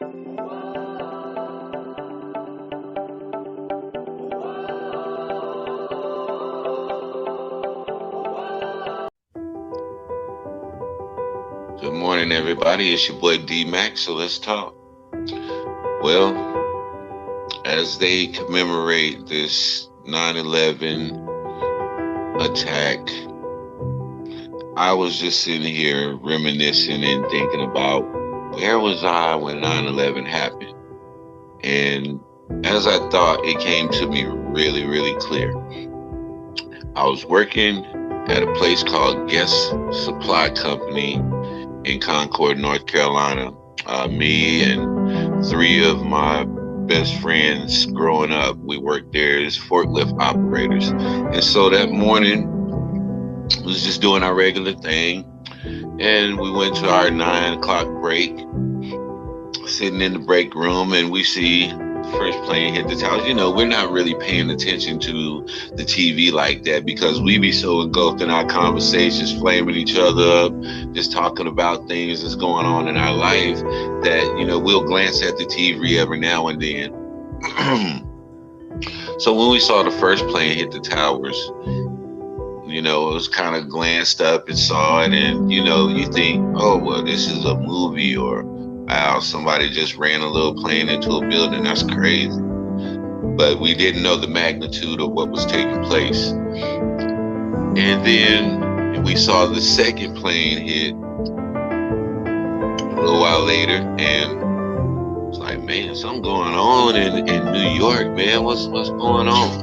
Good morning, everybody. It's your boy D-Mac, so let's talk. Well, as they commemorate this 9/11 attack, I was just sitting here reminiscing and thinking about where was I when 9/11 happened. And as I thought, it came to me really, really clear. I was working at a place called Guest Supply Company in Concord, North Carolina. Me and three of my best friends growing up, we worked there as forklift operators. And so that morning, we was just doing our regular thing. And we went to our 9 o'clock break, sitting in the break room, and we see the first plane hit the towers. You know, we're not really paying attention to the TV like that because we be so engulfed in our conversations, flaming each other up, just talking about things that's going on in our life that, you know, we'll glance at the TV every now and then. So when we saw the first plane hit the towers, you know, it was kind of glanced up and saw it, and, you know, you think, oh, well, this is a movie, or, wow, somebody just ran a little plane into a building. That's crazy. But we didn't know the magnitude of what was taking place. And then we saw the second plane hit a little while later, and it's like, man, something going on in New York, man. What's going on?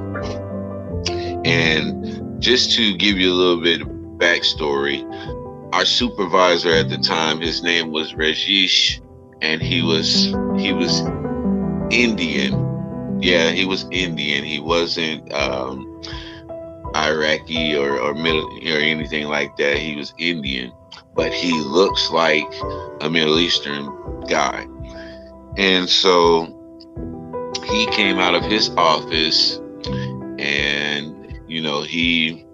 And just to give you a little bit of backstory, our supervisor at the time, his name was Rajesh, and he was Indian. Yeah, he was Indian. He wasn't Iraqi or Middle or anything like that. He was Indian, but he looks like a Middle Eastern guy. And so he came out of his office, and, you know, he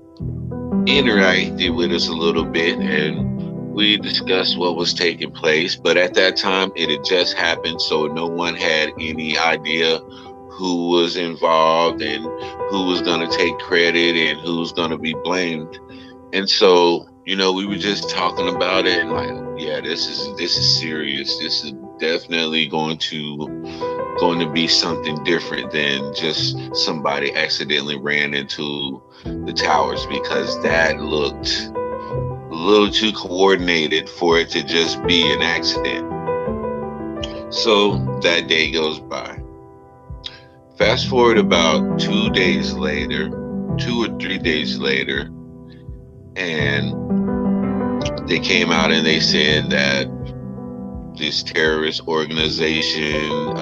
interacted with us a little bit, and we discussed what was taking place. But at that time, it had just happened, so no one had any idea who was involved and who was going to take credit and who was going to be blamed. And so, you know, we were just talking about it, and like, yeah, this is serious. This is definitely going to be something different than just somebody accidentally ran into the towers, because that looked a little too coordinated for it to just be an accident. So that day goes by. Fast forward about 2 or 3 days later, and they came out and they said that this terrorist organization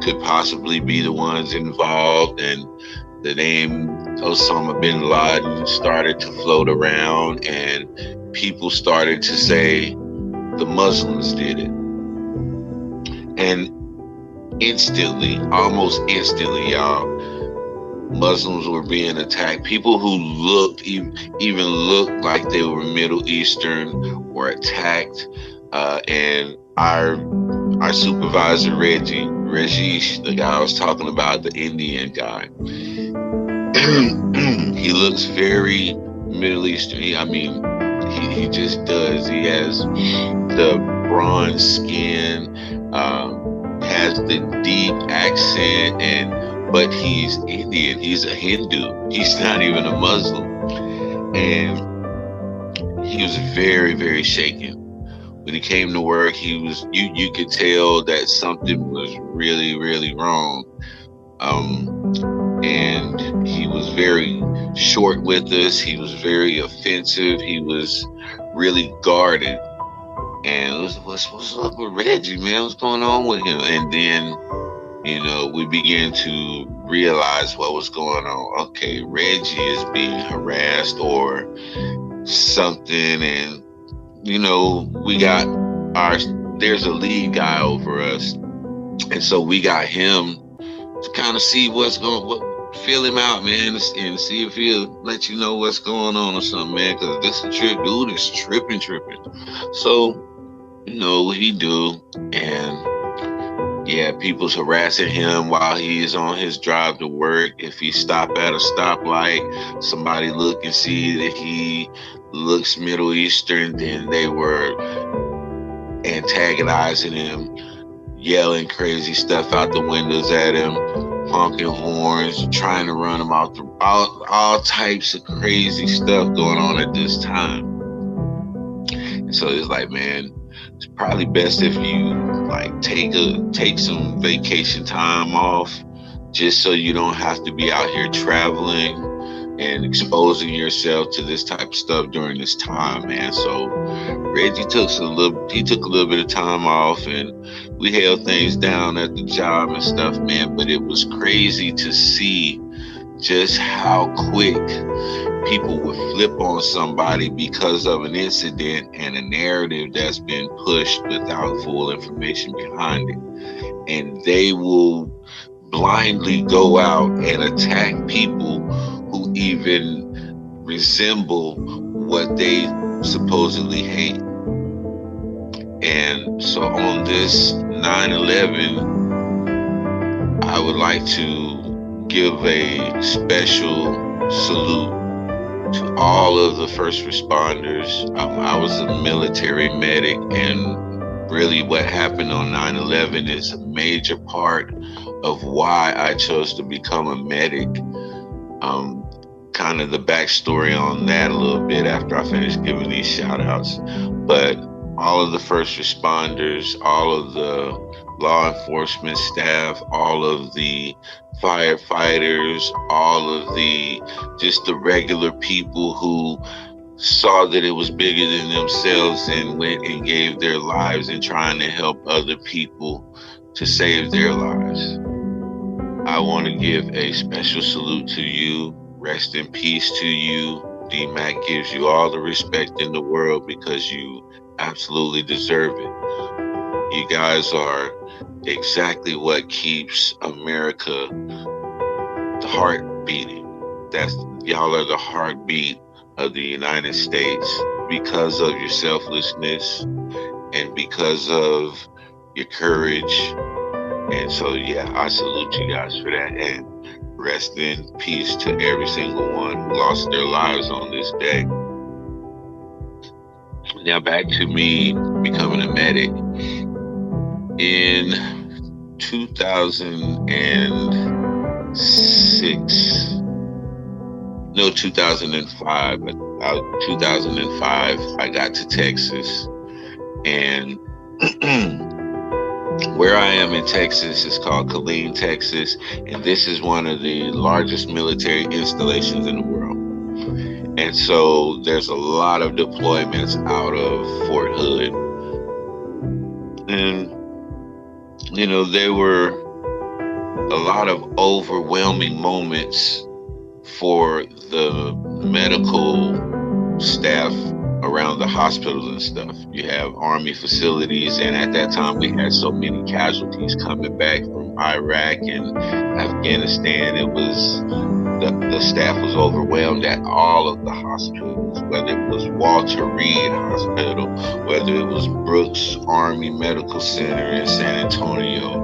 could possibly be the ones involved, and the name Osama bin Laden started to float around, and people started to say the Muslims did it. And almost instantly, y'all, Muslims were being attacked. People who even looked like they were Middle Eastern were attacked. And our supervisor, Rajesh, the guy I was talking about, the Indian guy, he looks very Middle Eastern. He just does. He has the bronze skin, has the deep accent, but he's Indian. He's a Hindu. He's not even a Muslim. And he was very, very shaken. When he came to work, you could tell that something was really, really wrong. And he was very short with us. He was very offensive. He was really guarded. And what's up with Reggie, man? What's going on with him? And then, you know, we began to realize what was going on. Okay, Reggie is being harassed or something. And, you know, there's a lead guy over us. And so we got him to kind of see feel him out, man, and see if he'll let you know what's going on or something, man, because this dude is tripping. So, you know what he do, and Yeah, people's harassing him while he is on his drive to work. If he stop at a stoplight, somebody look and see that he looks Middle Eastern, then they were antagonizing him, yelling crazy stuff out the windows at him, honking horns, trying to run him out. All types of crazy stuff going on at this time. And so it's like, man, it's probably best if you like take some vacation time off, just so you don't have to be out here traveling and exposing yourself to this type of stuff during this time, man. So Reggie took a little bit of time off, and we held things down at the job and stuff, man. But it was crazy to see just how quick people would flip on somebody because of an incident and a narrative that's been pushed without full information behind it. And they will blindly go out and attack people who even resemble what they supposedly hate. And so on this 9/11, I would like to give a special salute to all of the first responders. I was a military medic, and really what happened on 9/11 is a major part of why I chose to become a medic. Kind of the backstory on that a little bit after I finish giving these shout outs. But all of the first responders, all of the law enforcement staff, all of the firefighters, all of just the regular people who saw that it was bigger than themselves and went and gave their lives in trying to help other people to save their lives. I want to give a special salute to you. Rest in peace to you. D-Mac gives you all the respect in the world because you absolutely deserve it. You guys are exactly what keeps America, the heart beating. Y'all are the heartbeat of the United States because of your selflessness and because of your courage. And so, yeah, I salute you guys for that. And rest in peace to every single one who lost their lives on this day. Now back to me becoming a medic. In 2005, about 2005, I got to Texas, and where I am in Texas is called Killeen, Texas, and this is one of the largest military installations in the world. And so there's a lot of deployments out of Fort Hood. And, you know, there were a lot of overwhelming moments for the medical staff around the hospitals and stuff. You have Army facilities, and at that time we had so many casualties coming back from Iraq and Afghanistan. It was the staff was overwhelmed at all of the hospitals, whether it was Walter Reed Hospital, whether it was Brooks Army Medical Center in San Antonio,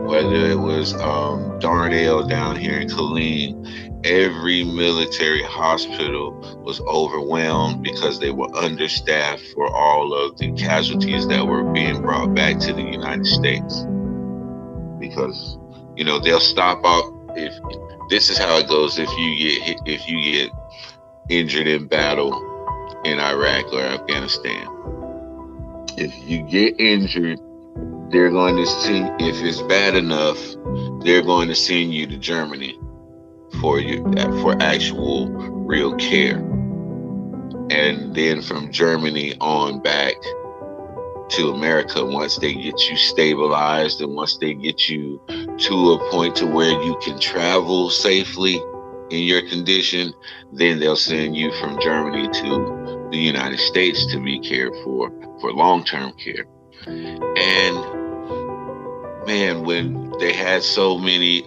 whether it was Darnell down here in Killeen. Every military hospital was overwhelmed because they were understaffed for all of the casualties that were being brought back to the United States. Because, you know, they'll stop out. If this is how it goes, if you get injured in battle in Iraq or Afghanistan, if you get injured, they're going to see, if it's bad enough, they're going to send you to Germany for actual real care. And then from Germany on back to America, once they get you stabilized and once they get you to a point to where you can travel safely in your condition, then they'll send you from Germany to the United States to be cared for long-term care. And man, when they had so many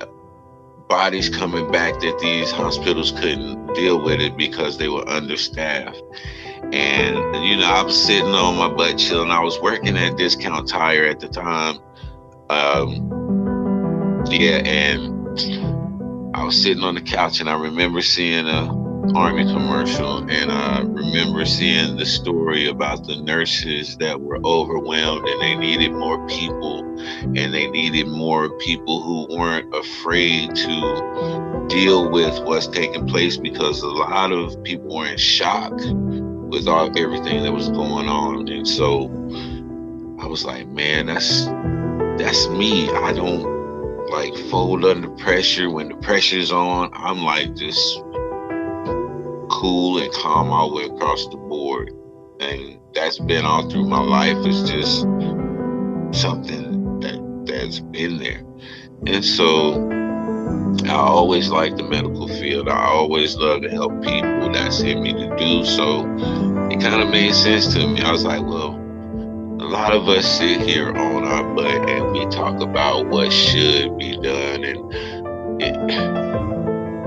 bodies coming back that these hospitals couldn't deal with it because they were understaffed. And, you know, I was sitting on my butt chilling. I was working at Discount Tire at the time. Yeah, and I was sitting on the couch, and I remember seeing a Army commercial, and I remember seeing the story about the nurses that were overwhelmed, and they needed more people, and they needed more people who weren't afraid to deal with what's taking place, because a lot of people were in shock with everything that was going on. And so I was like, man, that's me. I don't like fold under pressure. When the pressure's on, I'm like just cool and calm all the way across the board. And that's been all through my life. It's just something that's been there. And so I always liked the medical field. I always loved to help people. That's in me to do. So it kind of made sense to me. I was like, well, a lot of us sit here on our butt and we talk about what should be done. And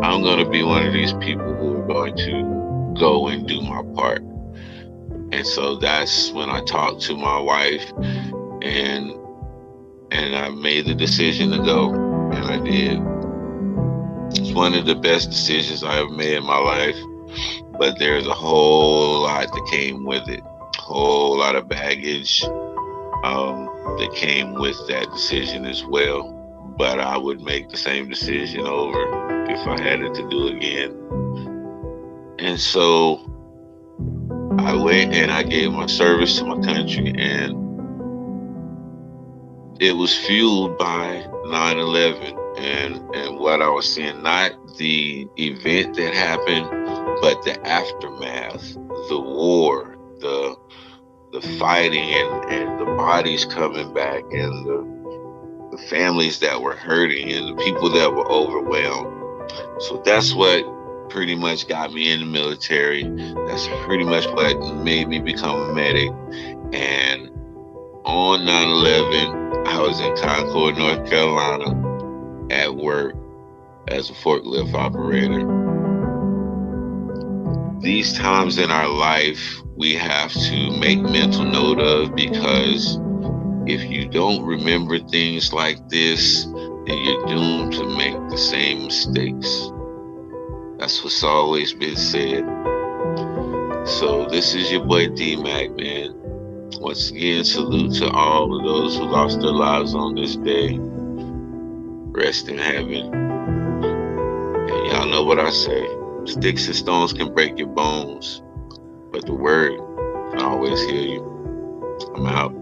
I'm going to be one of these people who are going to go and do my part. And so that's when I talked to my wife, and I made the decision to go, and I did. It's one of the best decisions I ever made in my life, but there's a whole lot that came with it, a whole lot of baggage that came with that decision as well. But I would make the same decision over if I had it to do again. And so I went and I gave my service to my country, and it was fueled by 9/11 and what I was seeing, not the event that happened, but the aftermath, the war, the fighting, and the bodies coming back, and the families that were hurting, and the people that were overwhelmed. So that's what pretty much got me in the military. That's pretty much what made me become a medic. And on 9/11, I was in Concord, North Carolina, at work as a forklift operator. These times in our life, we have to make mental note of, because if you don't remember things like this, then you're doomed to make the same mistakes. That's what's always been said. So this is your boy D-Mac, man. Once again, salute to all of those who lost their lives on this day. Rest in heaven. And y'all know what I say. Sticks and stones can break your bones, but the word can always heal you. I'm out.